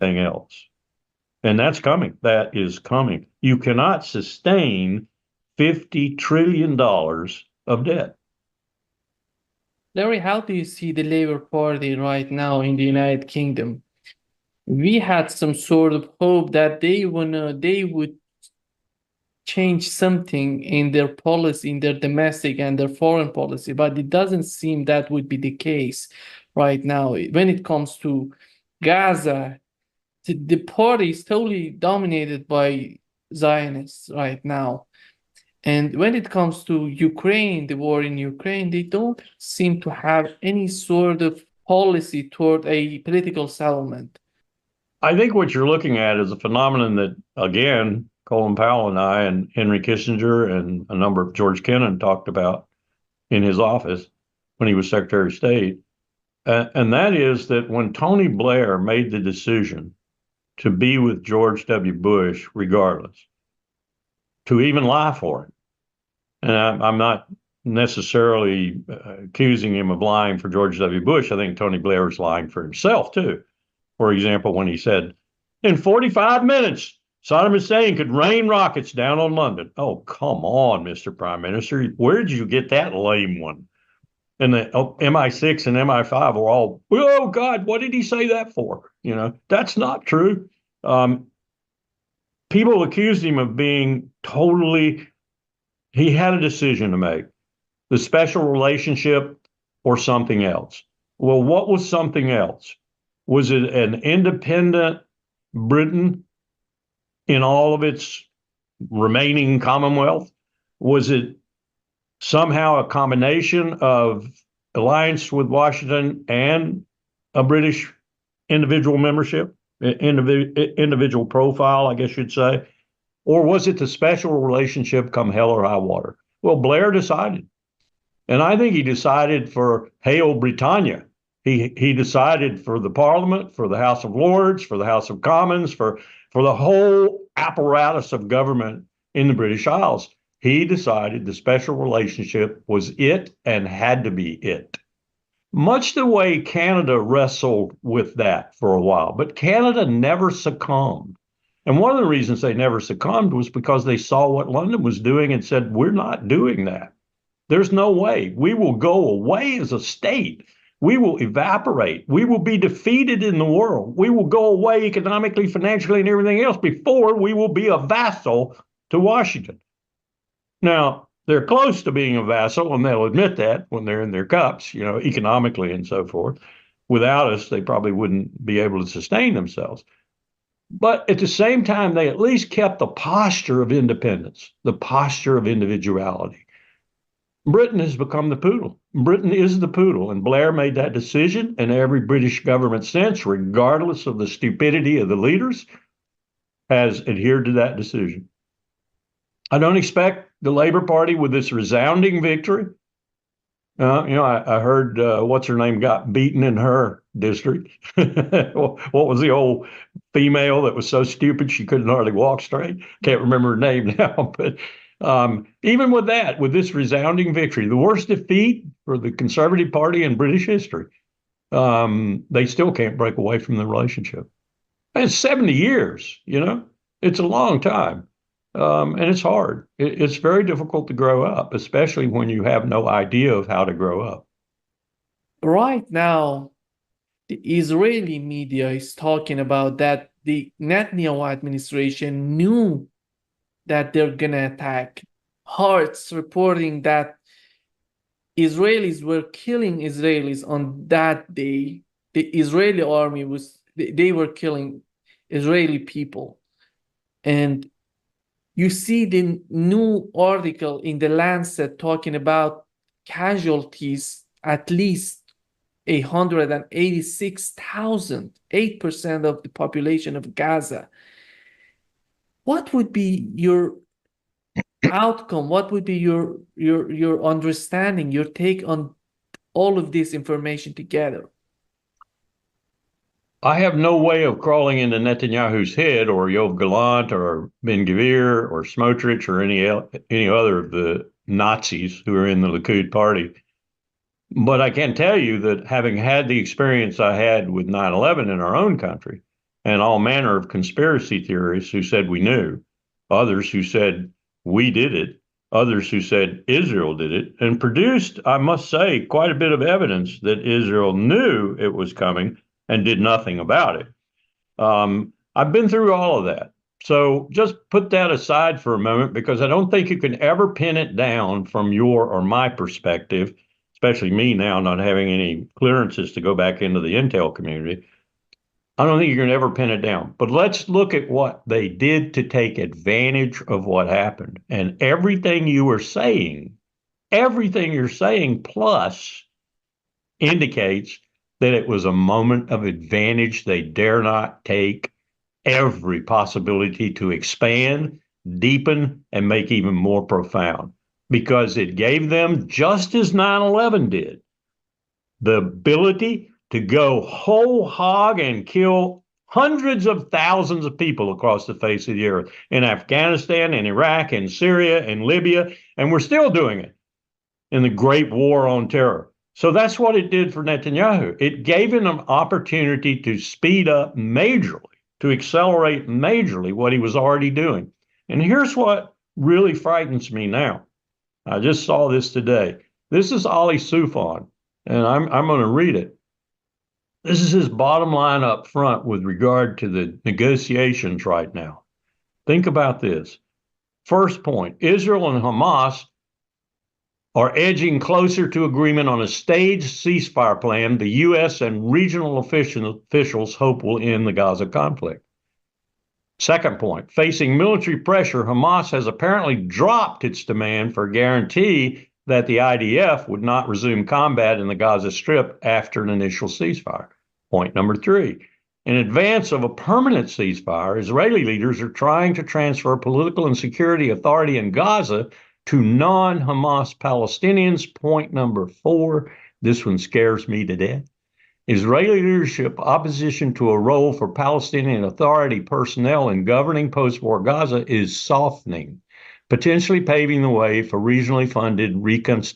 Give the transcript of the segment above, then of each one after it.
else. And that's coming. That is coming. You cannot sustain $50 trillion of debt. Larry, how do you see the Labour Party right now in the United Kingdom? We had some sort of hope that they would change something in their policy, in their domestic and their foreign policy, but it doesn't seem that would be the case right now. When it comes to Gaza, the party is totally dominated by Zionists right now. And when it comes to Ukraine, the war in Ukraine, they don't seem to have any sort of policy toward a political settlement. I think what you're looking at is a phenomenon that, again, Colin Powell and I and Henry Kissinger and a number of George Kennan talked about in his office when he was Secretary of State. And that is that when Tony Blair made the decision to be with George W. Bush, regardless, to even lie for it, and I'm not necessarily accusing him of lying for George W. Bush. I think Tony Blair was lying for himself, too. For example, when he said, in 45 minutes, Saddam Hussein could rain rockets down on London. Oh, come on, Mr. Prime Minister. Where did you get that lame one? And the MI6 and MI5 were all, oh, God, what did he say that for? You know, that's not true. People accused him of being totally, he had a decision to make, the special relationship or something else. Well, what was something else? Was it an independent Britain in all of its remaining Commonwealth? Was it somehow a combination of alliance with Washington and a British individual membership, individual profile, I guess you'd say? Or was it the special relationship come hell or high water? Well, Blair decided. And I think he decided for Hail Britannia. He decided for the Parliament, for the House of Lords, for the House of Commons, for the whole apparatus of government in the British Isles. He decided the special relationship was it and had to be it. Much the way Canada wrestled with that for a while, but Canada never succumbed. And one of the reasons they never succumbed was because they saw what London was doing and said, we're not doing that. There's no way. We will go away as a state. We will evaporate. We will be defeated in the world. We will go away economically, financially, and everything else before we will be a vassal to Washington. Now, they're close to being a vassal, and they'll admit that when they're in their cups, you know, economically and so forth. Without us, they probably wouldn't be able to sustain themselves. But at the same time, they at least kept the posture of independence, the posture of individuality. Britain has become the poodle. Britain is the poodle, and Blair made that decision, and every British government since, regardless of the stupidity of the leaders, has adhered to that decision. I don't expect the Labour Party with this resounding victory. I heard what's her name got beaten in her district. What was the old female that was so stupid she couldn't hardly walk straight? Can't remember her name now, but even with that, with this resounding victory, the worst defeat for the Conservative Party in British history, they still can't break away from the relationship. And it's 70 years, you know, it's a long time. And it's hard. It's very difficult to grow up, especially when you have no idea of how to grow up. Right now, the Israeli media is talking about that the Netanyahu administration knew that they're going to attack. Hearts reporting that Israelis were killing Israelis on that day. The Israeli army they were killing Israeli people. And you see the new article in the Lancet talking about casualties, at least 186,000, 8% of the population of Gaza. What would be your outcome? What would be your understanding, your take on all of this information together? I have no way of crawling into Netanyahu's head or Yoav Gallant or Ben Gvir or Smotrich or any other of the Nazis who are in the Likud party. But I can tell you that having had the experience I had with 9/11 in our own country, and all manner of conspiracy theorists who said we knew, others who said we did it, others who said Israel did it, and produced, I must say, quite a bit of evidence that Israel knew it was coming and did nothing about it. I've been through all of that. So just put that aside for a moment, because I don't think you can ever pin it down from your or my perspective, especially me now not having any clearances to go back into the intel community. I don't think you can ever pin it down. But let's look at what they did to take advantage of what happened. And everything you're saying plus indicates that it was a moment of advantage they dare not take, every possibility to expand, deepen, and make even more profound, because it gave them, just as 9/11 did, the ability to go whole hog and kill hundreds of thousands of people across the face of the earth, in Afghanistan, in Iraq, in Syria, in Libya, and we're still doing it in the Great War on Terror. So that's what it did for Netanyahu. It gave him an opportunity to speed up majorly, to accelerate majorly what he was already doing. And here's what really frightens me now. I just saw this today. This is Ali Soufan, and I'm going to read it. This is his bottom line up front with regard to the negotiations right now. Think about this. First point, Israel and Hamas are edging closer to agreement on a staged ceasefire plan the U.S. and regional officials hope will end the Gaza conflict. Second point, facing military pressure, Hamas has apparently dropped its demand for a guarantee that the IDF would not resume combat in the Gaza Strip after an initial ceasefire. Point number three, in advance of a permanent ceasefire, Israeli leaders are trying to transfer political and security authority in Gaza to non-Hamas Palestinians. Point number four, this one scares me to death. Israeli leadership opposition to a role for Palestinian Authority personnel in governing post-war Gaza is softening, potentially paving the way for regionally funded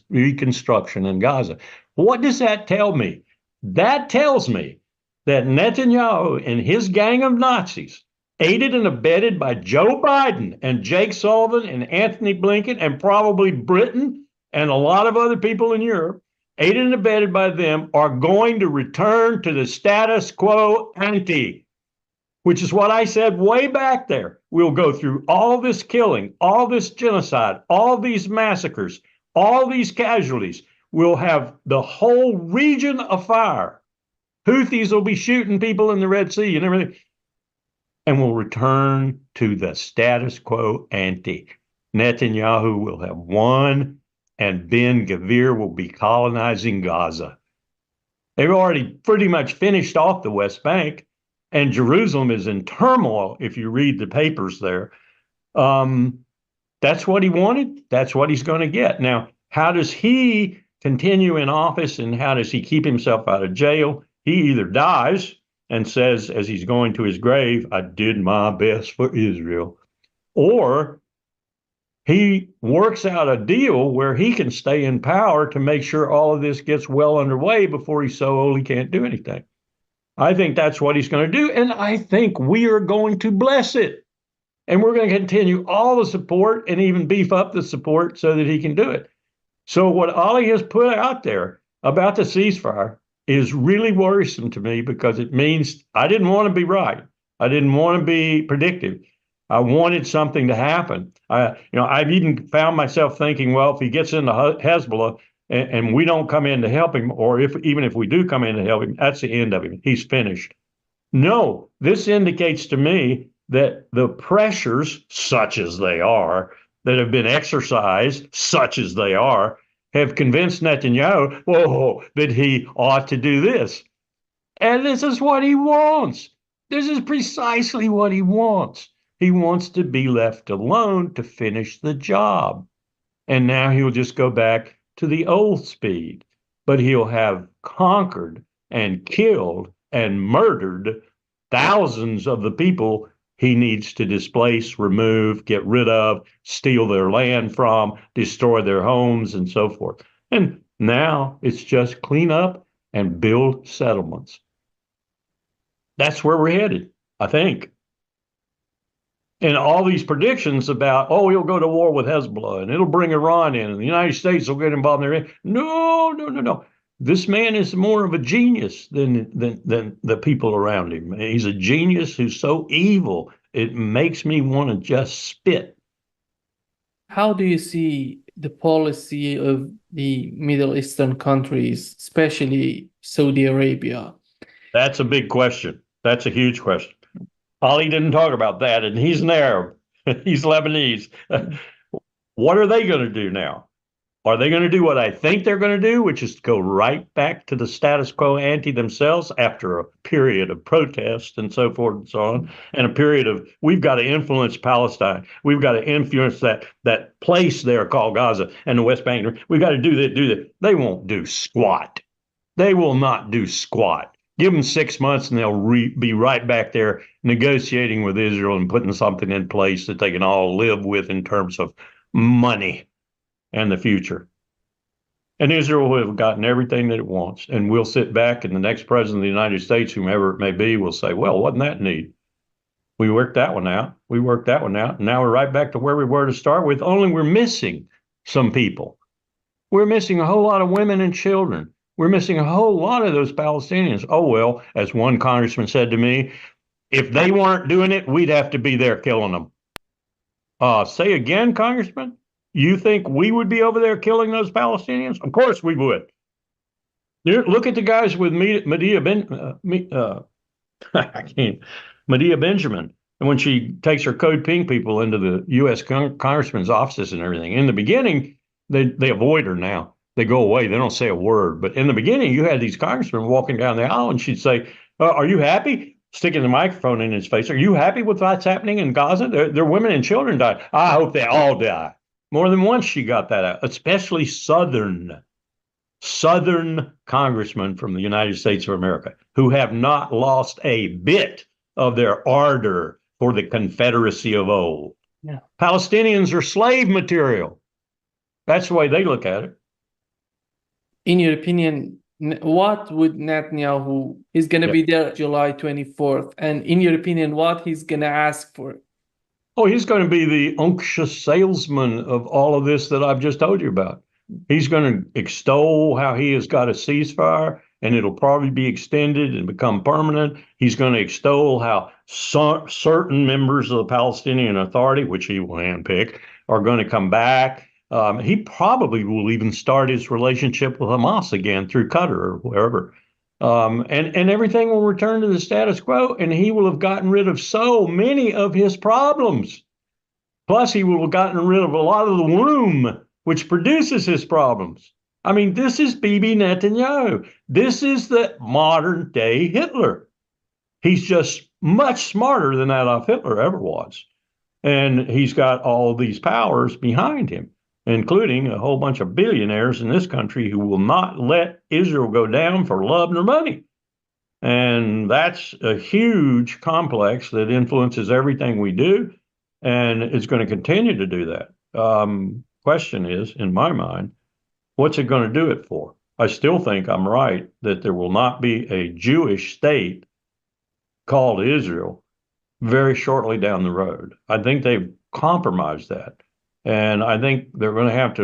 reconstruction in Gaza. What does that tell me? That tells me that Netanyahu and his gang of Nazis, aided and abetted by Joe Biden and Jake Sullivan and Anthony Blinken and probably Britain and a lot of other people in Europe, aided and abetted by them, are going to return to the status quo ante, which is what I said way back there. We'll go through all this killing, all this genocide, all these massacres, all these casualties. We'll have the whole region afire. Houthis will be shooting people in the Red Sea and everything. And we'll return to the status quo ante. Netanyahu will have won, and Ben Gvir will be colonizing Gaza. They've already pretty much finished off the West Bank, and Jerusalem is in turmoil if you read the papers there. That's what he wanted. That's what he's going to get. Now, how does he continue in office, and how does he keep himself out of jail? He either dies and says, as he's going to his grave, I did my best for Israel, or he works out a deal where he can stay in power to make sure all of this gets well underway before he's so old he can't do anything. I think that's what he's going to do, and I think we are going to bless it. And we're going to continue all the support and even beef up the support so that he can do it. So what Ali has put out there about the ceasefire is really worrisome to me, because it means I didn't want to be right. I didn't want to be predictive. I wanted something to happen. I've even found myself thinking, well, if he gets into Hezbollah and we don't come in to help him, or even if we do come in to help him, that's the end of him. He's finished. No, this indicates to me that the pressures, such as they are, that have been exercised, such as they are, have convinced Netanyahu, that he ought to do this. And this is what he wants. This is precisely what he wants. He wants to be left alone to finish the job. And now he'll just go back to the old speed. But he'll have conquered and killed and murdered thousands of the people he needs to displace, remove, get rid of, steal their land from, destroy their homes, and so forth. And now it's just clean up and build settlements. That's where we're headed. I think. And all these predictions about, oh, he'll go to war with Hezbollah and it'll bring Iran in and the United States will get involved in there. No, no, no, no. This man is more of a genius than the people around him. He's a genius who's so evil, it makes me want to just spit. How do you see the policy of the Middle Eastern countries, especially Saudi Arabia? That's a big question. That's a huge question. Ali didn't talk about that, and he's an Arab. He's Lebanese. What are they going to do now? Are they going to do what I think they're going to do, which is to go right back to the status quo ante themselves after a period of protest and so forth and so on, and a period of we've got to influence Palestine, we've got to influence that place there called Gaza and the West Bank. We've got to do that, do that. They won't do squat. They will not do squat. Give them 6 months and they'll be right back there negotiating with Israel and putting something in place that they can all live with in terms of money and the future. And Israel will have gotten everything that it wants. And we'll sit back and the next president of the United States, whomever it may be, will say, well, wasn't that neat? We worked that one out. We worked that one out. And now we're right back to where we were to start with, only we're missing some people. We're missing a whole lot of women and children. We're missing a whole lot of those Palestinians. Oh, well, as one congressman said to me, if they weren't doing it, we'd have to be there killing them. Say again, Congressman? You think we would be over there killing those Palestinians? Of course we would. Look at the guys with Medea Benjamin. And when she takes her Code Pink people into the U.S. congressman's offices and everything, in the beginning, they avoid her now. They go away. They don't say a word. But in the beginning, you had these congressmen walking down the aisle, and she'd say, are you happy? Sticking the microphone in his face. Are you happy with what's happening in Gaza? Their women and children died. I hope they all die. More than once she got that out, especially Southern congressmen from the United States of America who have not lost a bit of their ardor for the Confederacy of old. Yeah. Palestinians are slave material. That's the way they look at it. In your opinion, what would Netanyahu is going to be there July 24th? And in your opinion, what he's going to ask for? Oh, he's going to be the unctuous salesman of all of this that I've just told you about. He's going to extol how he has got a ceasefire and it'll probably be extended and become permanent. He's going to extol how certain members of the Palestinian Authority, which he will handpick, are going to come back. He probably will even start his relationship with Hamas again through Qatar or wherever. And everything will return to the status quo, and he will have gotten rid of so many of his problems. Plus, he will have gotten rid of a lot of the womb, which produces his problems. I mean, this is Bibi Netanyahu. This is the modern day Hitler. He's just much smarter than Adolf Hitler ever was. And he's got all these powers behind him, including a whole bunch of billionaires in this country who will not let Israel go down for love nor money. And that's a huge complex that influences everything we do, and it's going to continue to do that. Question is, in my mind, what's it going to do it for? I still think I'm right that there will not be a Jewish state called Israel very shortly down the road. I think they've compromised that. And I think they're going to have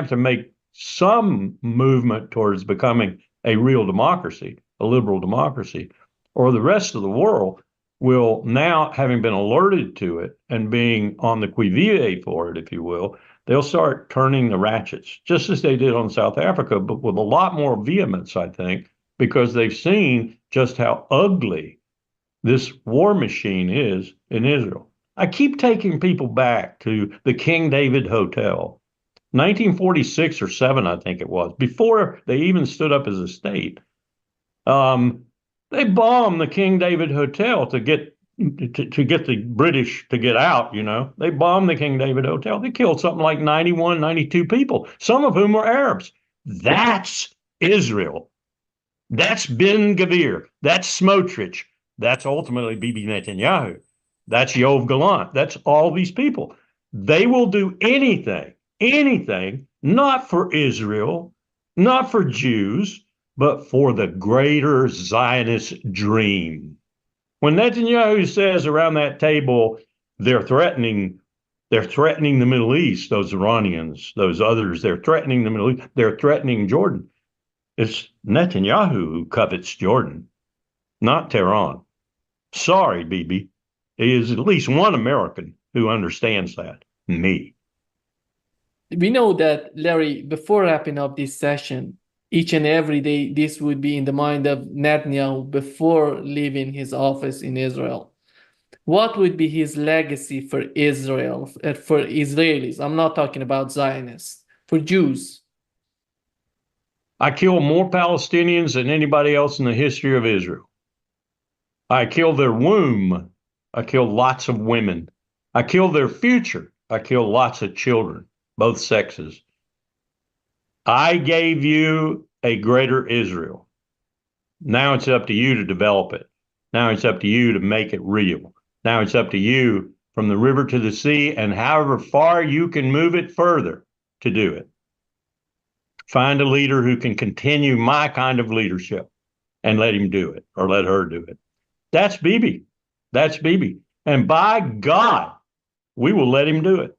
to make some movement towards becoming a real democracy, a liberal democracy, or the rest of the world will now, having been alerted to it and being on the qui vive for it, if you will, they'll start turning the ratchets, just as they did on South Africa, but with a lot more vehemence, I think, because they've seen just how ugly this war machine is in Israel. I keep taking people back to the King David Hotel, 1946 or 7, I think it was, before they even stood up as a state. They bombed the King David Hotel to get the British to get out, you know. They bombed the King David Hotel. They killed something like 91, 92 people, some of whom were Arabs. That's Israel. That's Ben Gvir. That's Smotrich. That's ultimately Bibi Netanyahu. That's Yoav Gallant. That's all these people. They will do anything, not for Israel, not for Jews, but for the greater Zionist dream. When Netanyahu says around that table, they're threatening the Middle East, those Iranians, those others, they're threatening the Middle East, they're threatening Jordan. It's Netanyahu who covets Jordan, not Tehran. Sorry, Bibi. He is at least one American who understands that. Me. We know that, Larry, before wrapping up this session, each and every day, this would be in the mind of Netanyahu before leaving his office in Israel. What would be his legacy for Israel, for Israelis? I'm not talking about Zionists, for Jews. I killed more Palestinians than anybody else in the history of Israel. I killed their womb. I killed lots of women. I killed their future. I killed lots of children, both sexes. I gave you a greater Israel. Now it's up to you to develop it. Now it's up to you to make it real. Now it's up to you from the river to the sea and however far you can move it further to do it. Find a leader who can continue my kind of leadership and let him do it or let her do it. That's Bibi. That's Bibi. And by God, we will let him do it.